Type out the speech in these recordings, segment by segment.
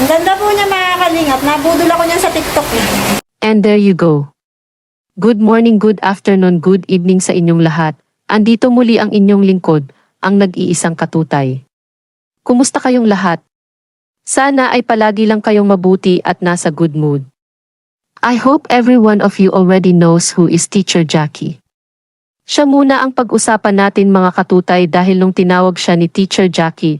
Ang ganda po niya mga kalingap. Nabudol ako niyan sa TikTok eh. And there you go. Good morning, good afternoon, good evening sa inyong lahat. Andito muli ang inyong lingkod, ang nag-iisang katutay. Kumusta kayong lahat? Sana ay palagi lang kayong mabuti at nasa good mood. I hope every one of you already knows who is Teacher Jackie. Siya muna ang pag-usapan natin mga katutay dahil nung tinawag siya ni Teacher Jackie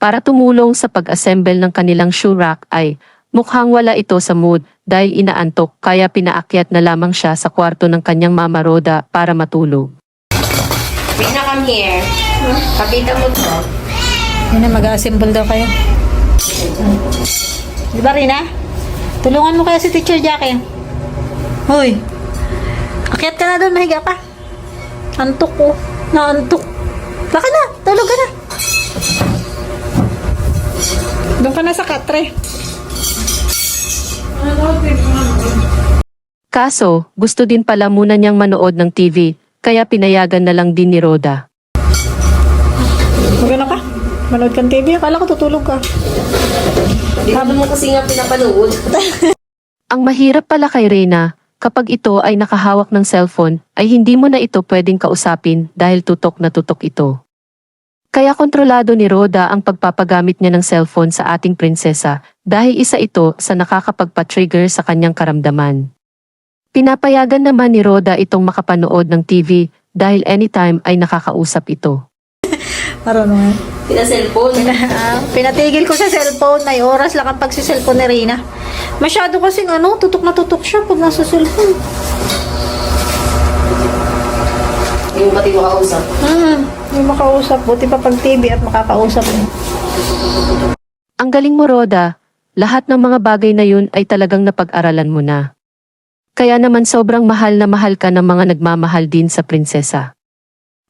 para tumulong sa pag-assemble ng kanilang shoe rack ay mukhang wala ito sa mood dahil inaantok kaya pinaakyat na lamang siya sa kwarto ng kanyang mama Roda para matulog. Rina, come here. Pakita mo to. Yun na, mag-assemble daw kayo. Di ba Rina? Tulungan mo kaya si Teacher Jackie. Hoy. Akyat ka na doon, mahiga ka. Antok ko. Naantok. Baka na, tulog ka na. Doon ka na sa katre. Kaso, gusto din pala muna niyang manood ng TV, kaya pinayagan na lang din ni Roda. Magana ka? Manood kang TV? Akala ko tutulog ka. Habang mo kasi nga pinapanood. Ang mahirap pala kay Reyna, kapag ito ay nakahawak ng cellphone, ay hindi mo na ito pwedeng kausapin dahil tutok na tutok ito. Kaya kontrolado ni Roda ang pagpapagamit niya ng cellphone sa ating prinsesa dahil isa ito sa nakakapagpa-trigger sa kanyang karamdaman. Pinapayagan naman ni Roda itong makapanood ng TV dahil anytime ay nakakausap ito. Marunong nga. Pina-cellphone. Pinatigil ko sa cellphone. May oras lang ang pagsi-cellphone ni Rina. Masyado kasing tutok na tutok siya pag nasa cellphone. Hindi mo pati makausap. Yung makausap. Buti pa pag TV at makakausap mo. Ang galing mo Roda, lahat ng mga bagay na yun ay talagang napag-aralan mo na. Kaya naman sobrang mahal na mahal ka ng mga nagmamahal din sa prinsesa.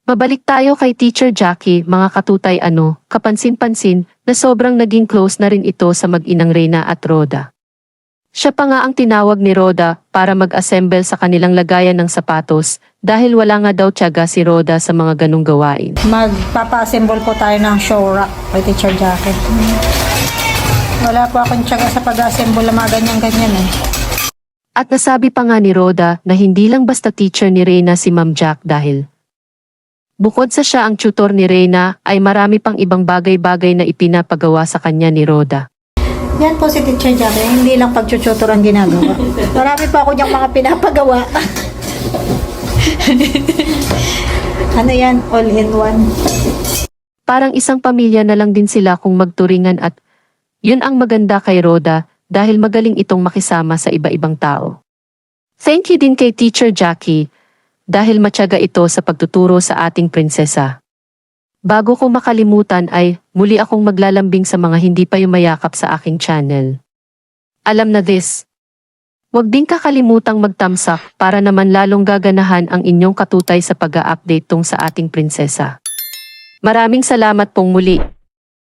Mabalik tayo kay Teacher Jackie, mga katutay kapansin-pansin na sobrang naging close na rin ito sa mag-inang Reyna at Roda. Siya pa nga ang tinawag ni Roda para mag-assemble sa kanilang lagayan ng sapatos dahil wala nga daw tiyaga si Roda sa mga ganong gawain. Magpapa-assemble po tayo ng show rack kay Teacher Jackie. Wala po akong tiyaga sa pag-assemble ng mga ganyan-ganyan eh. At nasabi pa nga ni Roda na hindi lang basta teacher ni Reyna si Ma'am Jack dahil bukod sa siya ang tutor ni Reyna ay marami pang ibang bagay-bagay na ipinapagawa sa kanya ni Roda. Yan po si Teacher Jackie, hindi lang pag-tutor ang ginagawa. Marami pa ako diyang mga pinapagawa. Ano yan? All in one. Parang isang pamilya na lang din sila kung magturingan at yun ang maganda kay Roda dahil magaling itong makisama sa iba-ibang tao. Thank you din kay Teacher Jackie dahil matyaga ito sa pagtuturo sa ating prinsesa. Bago ko makalimutan ay muli akong maglalambing sa mga hindi pa yumayakap sa aking channel. Alam na this. Huwag din kakalimutang magtamsak para naman lalong gaganahan ang inyong katutay sa pag-a-update tung sa ating prinsesa. Maraming salamat pong muli.